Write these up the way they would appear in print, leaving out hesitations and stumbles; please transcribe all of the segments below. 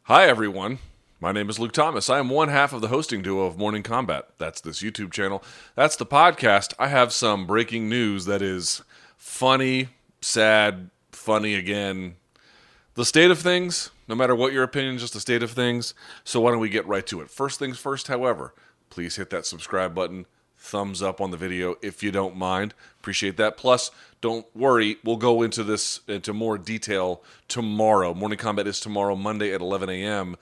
Hi, everyone. My name is Luke Thomas. I am one half of the hosting duo of Morning Kombat. That's this YouTube channel. That's the podcast. I have some breaking news that is funny, sad, funny again. The state of things, no matter what your opinion, just the state of things. So why don't we get right to it? First things first, however, please hit that subscribe button. Thumbs up on the video if you don't mind. Appreciate that. Plus, don't worry, we'll go into this into more detail tomorrow. Morning Kombat is tomorrow, Monday at 11 a.m.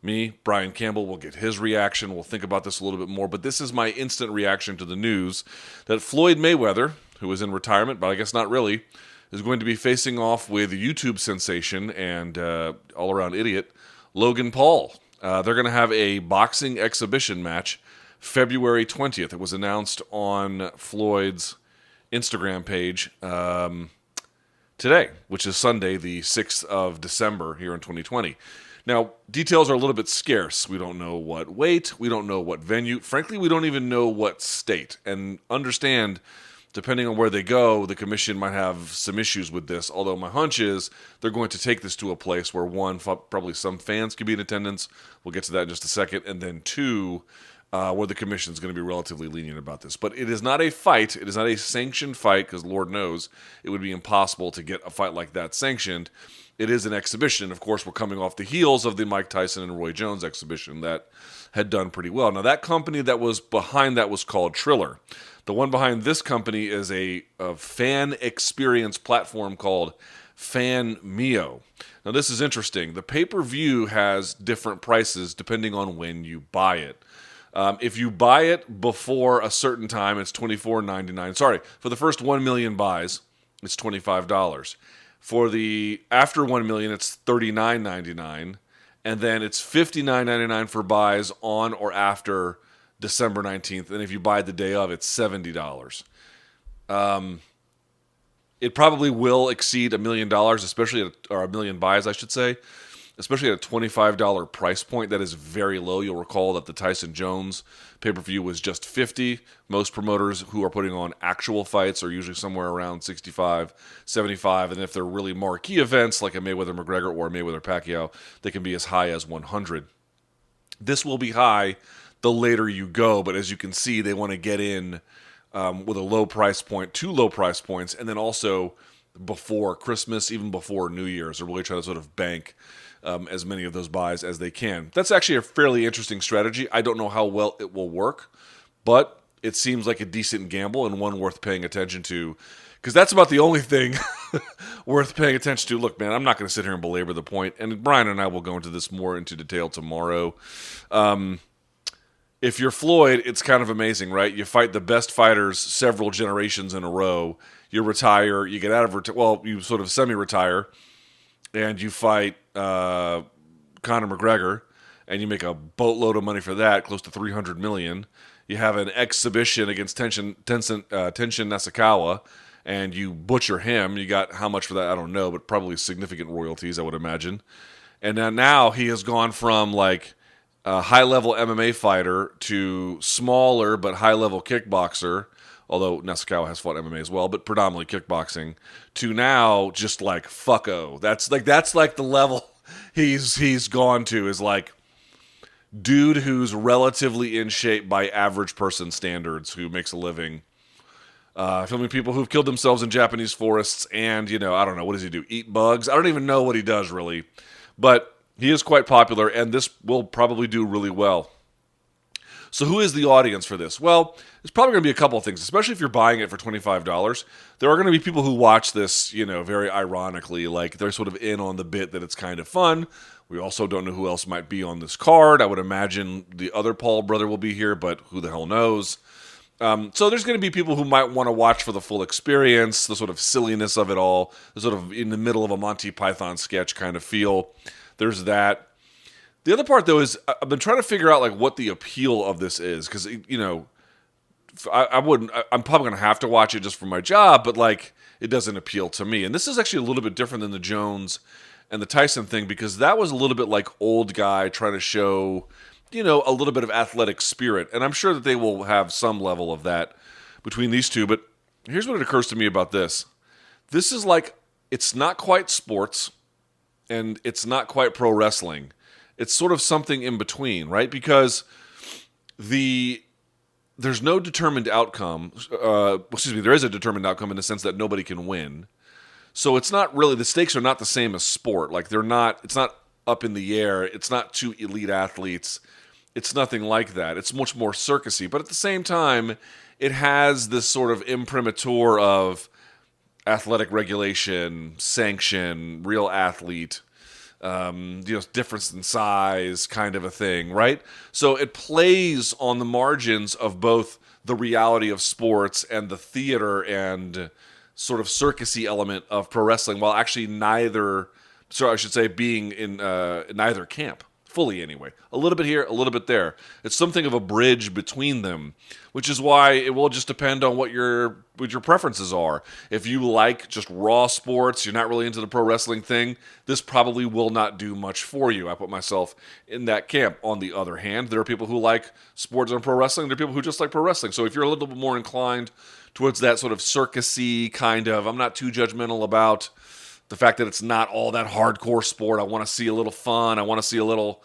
Me, Brian Campbell, will get his reaction. We'll think about this a little bit more. But this is my instant reaction to the news that Floyd Mayweather, who is in retirement, but I guess not really, is going to be facing off with YouTube sensation and all-around idiot, Logan Paul. They're going to have a boxing exhibition match February 20th. It was announced on Floyd's Instagram page today, which is Sunday, the 6th of December here in 2020. Now, details are a little bit scarce. We don't know what weight. We don't know what venue. Frankly, we don't even know what state. And understand, depending on where they go, the commission might have some issues with this. Although my hunch is they're going to take this to a place where, one, probably some fans could be in attendance. We'll get to that in just a second. And then two, where the commission is going to be relatively lenient about this. But it is not a fight. It is not a sanctioned fight because Lord knows it would be impossible to get a fight like that sanctioned. It is an exhibition. Of course, we're coming off the heels of the Mike Tyson and Roy Jones exhibition that had done pretty well. Now, that company that was behind that was called Triller. The one behind this company is a fan experience platform called FanMio. Now, this is interesting. The pay-per-view has different prices depending on when you buy it. If you buy it before a certain time, it's $24.99. Sorry, for the first 1 million buys, it's $25. For the after 1 million, it's $39.99. And then it's $59.99 for buys on or after December 19th. And if you buy the day of, it's $70. It probably will exceed $1 million, especially or 1 million buys, I should say. Especially at a $25 price point, that is very low. You'll recall that the Tyson Jones pay-per-view was just $50. Most promoters who are putting on actual fights are usually somewhere around $65, $75. And if they're really marquee events like a Mayweather-McGregor or a Mayweather-Pacquiao, they can be as high as $100. This will be high the later you go, but as you can see, they want to get in with a low price point, 2 low price points, and then also before Christmas, even before New Year's. They're really trying to sort of bank as many of those buys as they can. That's actually a fairly interesting strategy. I don't know how well it will work, but it seems like a decent gamble and one worth paying attention to, because that's about the only thing worth paying attention to. Look, man, I'm not going to sit here and belabor the point, and Brian and I will go into this more into detail tomorrow. If you're Floyd, it's kind of amazing, right? You fight the best fighters several generations in a row. You retire, you get out of you sort of semi-retire, and you fight Conor McGregor, and you make a boatload of money for that, close to $300 million. You have an exhibition against Tenshin Nasukawa, and you butcher him. You got how much for that? I don't know, but probably significant royalties, I would imagine. And now he has gone from like a high-level MMA fighter to smaller but high-level kickboxer, although Nasukawa has fought MMA as well, but predominantly kickboxing, to now just like fucko. That's like the level he's gone to, is like dude who's relatively in shape by average person standards, who makes a living filming people who've killed themselves in Japanese forests and, I don't know, what does he do? Eat bugs? I don't even know what he does really. But he is quite popular, and this will probably do really well. So who is the audience for this? Well, it's probably going to be a couple of things, especially if you're buying it for $25. There are going to be people who watch this, very ironically, like they're sort of in on the bit that it's kind of fun. We also don't know who else might be on this card. I would imagine the other Paul brother will be here, but who the hell knows? So there's going to be people who might want to watch for the full experience, the sort of silliness of it all, the sort of in the middle of a Monty Python sketch kind of feel. There's that. The other part, though, is I've been trying to figure out like what the appeal of this is, because I'm probably going to have to watch it just for my job, but like it doesn't appeal to me. And this is actually a little bit different than the Jones and the Tyson thing, because that was a little bit like old guy trying to show, a little bit of athletic spirit. And I'm sure that they will have some level of that between these two. But here's what it occurs to me about this. This is like, it's not quite sports, and it's not quite pro wrestling. It's sort of something in between, right? Because there's no determined outcome. There is a determined outcome in the sense that nobody can win. So it's not really, the stakes are not the same as sport. Like it's not up in the air. It's not two elite athletes. It's nothing like that. It's much more circusy. But at the same time, it has this sort of imprimatur of athletic regulation, sanction, real athlete, difference in size kind of a thing, right? So it plays on the margins of both the reality of sports and the theater and sort of circusy element of pro wrestling, while actually being in neither camp. Fully, anyway. A little bit here, a little bit there. It's something of a bridge between them, which is why it will just depend on what your preferences are. If you like just raw sports, you're not really into the pro wrestling thing, this probably will not do much for you. I put myself in that camp. On the other hand, there are people who like sports and pro wrestling. There are people who just like pro wrestling. So if you're a little bit more inclined towards that sort of circusy kind of, I'm not too judgmental about the fact that it's not all that hardcore sport. I want to see a little fun. I want to see a little,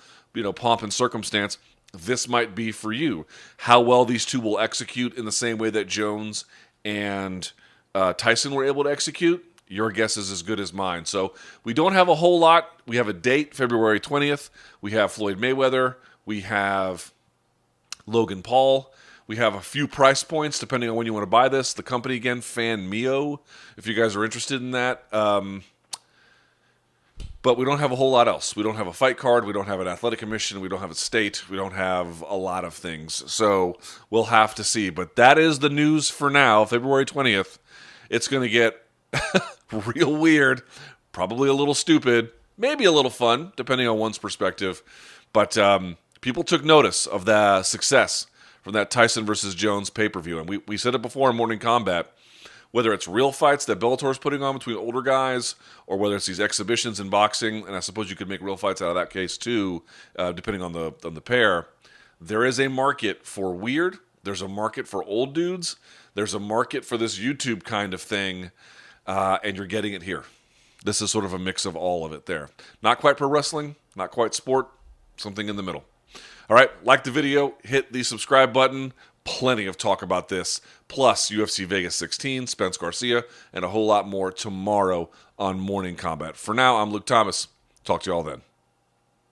pomp and circumstance. This might be for you. How well these two will execute in the same way that Jones and Tyson were able to execute, your guess is as good as mine. So we don't have a whole lot. We have a date, February 20th. We have Floyd Mayweather. We have Logan Paul. We have a few price points depending on when you want to buy this. The company again, Fan Mio, if you guys are interested in that. But we don't have a whole lot else. We don't have a fight card. We don't have an athletic commission. We don't have a state. We don't have a lot of things. So we'll have to see. But that is the news for now, February 20th. It's going to get real weird, probably a little stupid, maybe a little fun, depending on one's perspective. But people took notice of the success from that Tyson versus Jones pay-per-view. And we said it before in Morning Combat. Whether it's real fights that Bellator is putting on between older guys, or whether it's these exhibitions in boxing, and I suppose you could make real fights out of that case too, depending on the pair. There is a market for weird. There's a market for old dudes. There's a market for this YouTube kind of thing, and you're getting it here. This is sort of a mix of all of it there. Not quite pro wrestling, not quite sport, something in the middle. All right, like the video, hit the subscribe button. Plenty of talk about this, plus UFC Vegas 16, Spence Garcia, and a whole lot more tomorrow on Morning Combat. For now, I'm Luke Thomas. Talk to you all then.